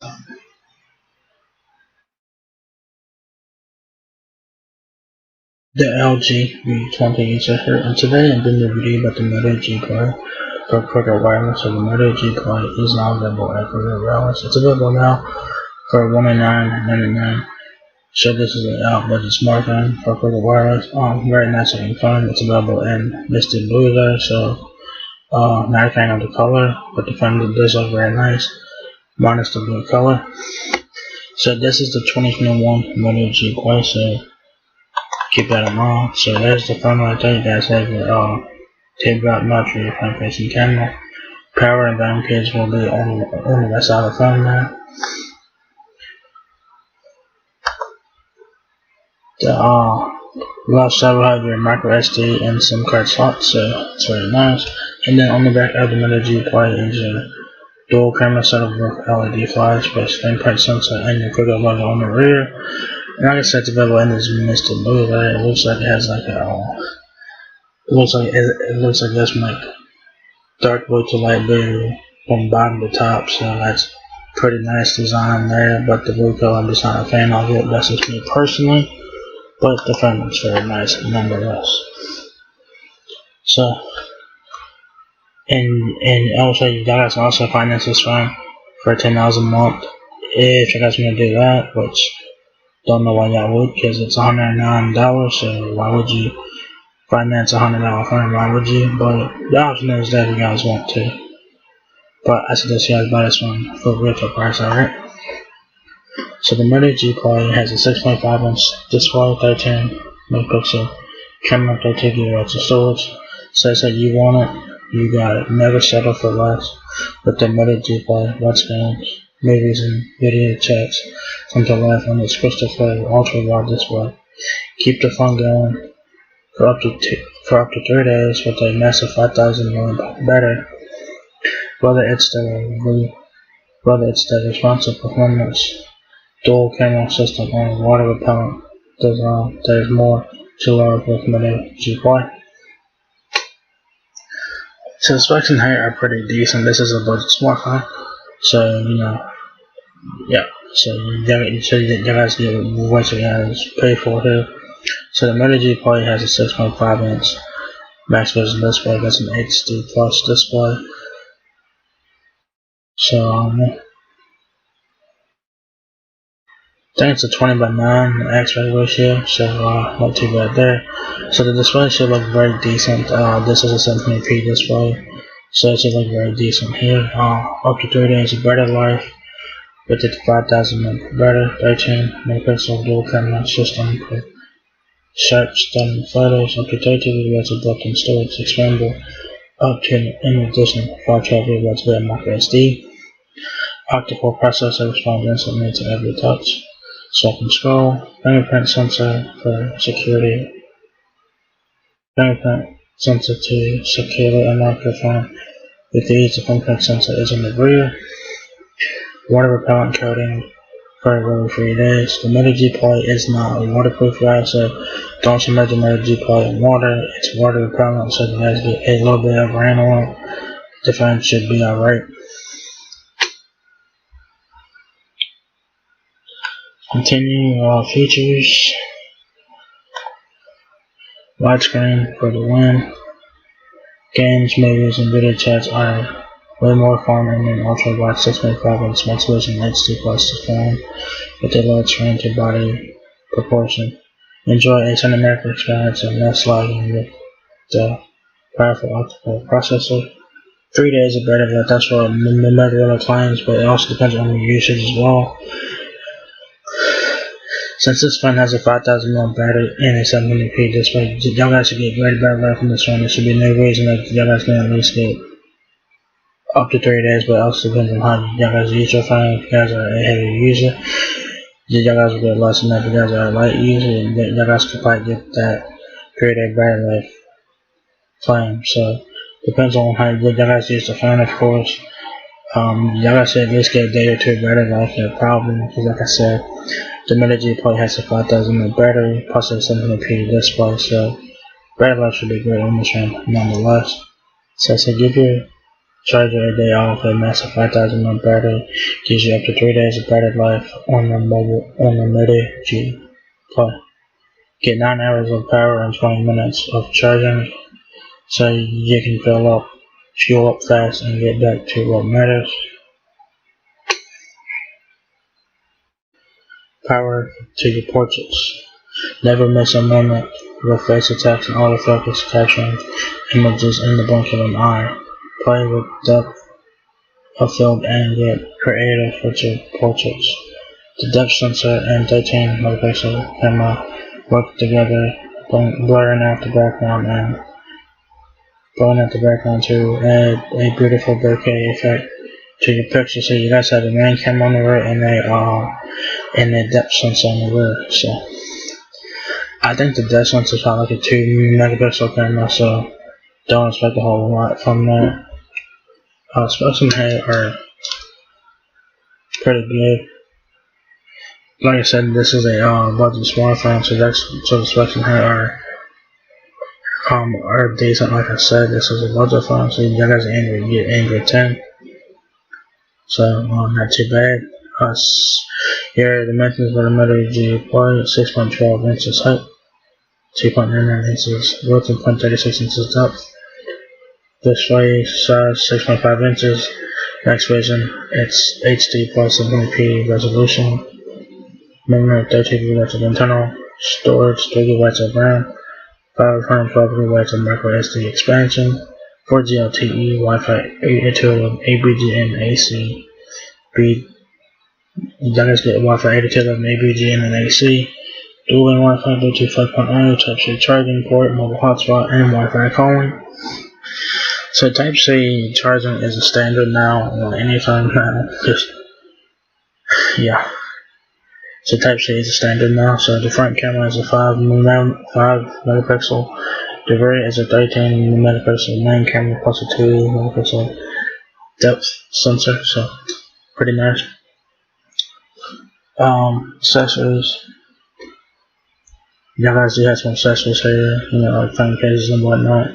The LG V20 is here, and today I'm doing a video about the Moto G Play for Cricket Wireless. So the Moto G Play is now available at Cricket Wireless. It's available now for $109.99. So this is an out-budget smartphone for Cricket Wireless. Very nice looking phone. It's available in misty blue there, so not a fan of the color, but the phone does look very nice, minus the blue color. So this is the 2021 Moto G Play, so keep that in mind. So there's the phone right there. You guys have your tape out notch for your front facing camera. Power and down kids will be on the rest of the phone now. The left side will have your micro SD and SIM card slot, so it's very nice. And then on the back of the Moto G Play is your dual camera setup with LED flash, plus fingerprint sensor, and your Cricket logo on the rear. And like I said, it's available in this misty blue there. It looks like it has like a it looks like this like dark blue to light blue from bottom to top, so that's pretty nice design there. But the blue color, I'm just not a fan of it. That's just me personally, but the phone is very nice nonetheless. So, and also you guys can also finance this phone for $10 a month if you guys want to do that, which don't know why y'all would, because it's $109. So why would you finance $100 phone? Why would you? But the option is that if you guys want to. But I suggest you guys buy this one for retail price, alright? So the Moto G Play has a 6.5-inch display, 13 megapixel camera, 32 gigabytes of storage. Says that you want it, you got it. Never settle for less with the Moto G Play. Watch games, movies, and video chats come to life on its crystal clear ultra-wide display. Keep the phone going for up to 3 days with a massive 5,000 mAh battery. Whether it's the responsive performance, dual camera system, or water repellent design, there's more to learn with Moto G Play. So the specs in here are pretty decent. This is a budget smartphone, so yeah. So you guys get what you guys pay for here. So the Moto G Play has a 6.5-inch max vision display. That's an HD plus display. So I think it's a 20:9 aspect ratio, so not too bad there. So the display should look very decent. This is a 720p display, so it should look very decent here. Up to 3 days of battery life with the 5,000 mAh battery, 13 megapixel dual camera system for sharp stunning photos, up to 32 gigabytes of built-in storage, expandable up to an additional 512 gigabytes via micro SD. Octa-core processor responds instantly to every touch. Swipe and scroll. Fingerprint sensor for security. Fingerprint sensor to securely unlock your phone. With these, the fingerprint sensor is in the rear. Water repellent coating for over 3 days. The Moto G Play is not a waterproof guys, so don't submerge the Moto G Play in water. It's water repellent, so if you guys get a little bit of rain on it, the phone should be alright. Continue features. Widescreen for the win. Games, movies, and video chats are way more fun in an ultra-wide 6.5-inch max vision HD plus phone with a large screen to body proportion. Enjoy a cinematic experience and less lagging with the powerful octa-core processor. 3 days of battery life, that's what Motorola claims, but it also depends on your usage as well. Since this phone has a 5,000 mAh battery and a 720p display, y'all guys should get great battery life from this phone. There should be no reason that y'all guys can at least get up to 3 days, but it also depends on how y'all guys use your phone. If you guys are a heavy user, y'all guys will get less than that. If you guys are a light user, y'all guys could probably get that 3-day battery life claim. So depends on how y'all guys use the phone, of course. Y'all guys should at least get a day or two battery life, no problem, because like I said, the Moto G Play has a 5,000 mAh battery, plus a 720p display, so battery life should be great on this phone nonetheless. So I say give your charger a day off a massive 5,000 mAh battery. Gives you up to 3 days of battery life on the Moto G Play. Get 9 hours of power and 20 minutes of charging, so you can fuel up fast and get back to what matters. Power to your portraits. Never miss a moment with face attacks and autofocus capturing images in the blink of an eye. Play with depth of field and get creative with your portraits. The depth sensor and 13 megapixel camera work together, blurring out the background to add a beautiful bokeh effect to your picture. So you guys have the main camera on the rear and a depth sensor on the rear. So I think the depth sensor is probably like a 2 megapixel camera, so don't expect a whole lot from that. Specs in here are pretty good. Like I said, this is a budget smartphone, so the specs in here are decent. Like I said, this is a budget phone, so you guys get Android 10, so not too bad. Here are the dimensions for the Moto G Play: 6.12 inches height, 2.99 inches width, and 0.36 inches depth. Display size 6.5 inches. Next vision, it's HD plus 720p resolution. Memory 32 GB of internal storage, 3 GB of RAM, 512 GB of micro SD expansion, 4G LTE, Wi-Fi 802.11 ABGN AC. You guys get Wi-Fi 802.11 ABGN and AC. Dual-link Wi-Fi, Bluetooth 5.0, Type-C charging port, mobile hotspot, and Wi-Fi calling. So Type-C charging is a standard now on any phone now. Yeah. So Type-C is a standard now. So the front camera is a 5 megapixel. The rear is a 13 megapixel main camera plus a 2 megapixel depth sensor. So pretty nice. Accessories. You guys do have some accessories here, like phone cases and whatnot.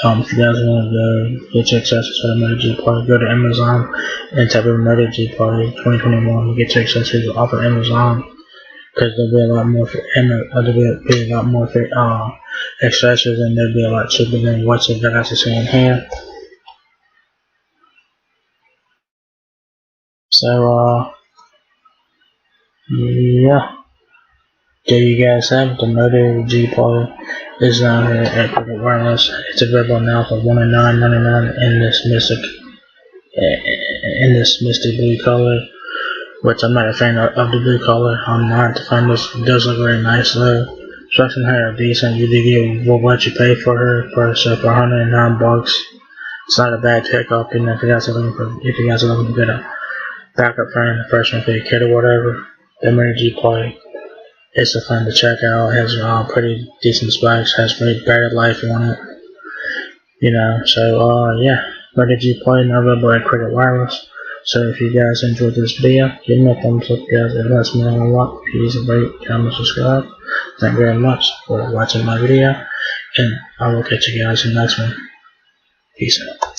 If you guys want to get your accessories for the Moto G Play, go to Amazon and type in Moto G Play 2021. Get your accessories off of Amazon, because there'll be a lot more accessories, and they'll be a lot cheaper than what you guys are seeing here. So yeah. There you guys have it. The Moto G Play is now here at Cricket Wireless. It's available now for $109.99 in this misty blue color, which I'm not a fan of the blue color. I'm not a fan. This does look very nice though. Specs in here are decent. You do get what you pay for her for $109. It's not a bad pickup. If you guys are looking to get a backup phone, a freshman for your kid or whatever, the Moto G Play. It's a fun to check out. It has pretty decent specs. Has pretty battery life on it. So yeah, Moto G Play now available at Cricket Wireless. So if you guys enjoyed this video, give me a thumbs up, guys. It helps me out a lot. Please rate, comment, subscribe. Thank you very much for watching my video, and I will catch you guys in the next one. Peace out.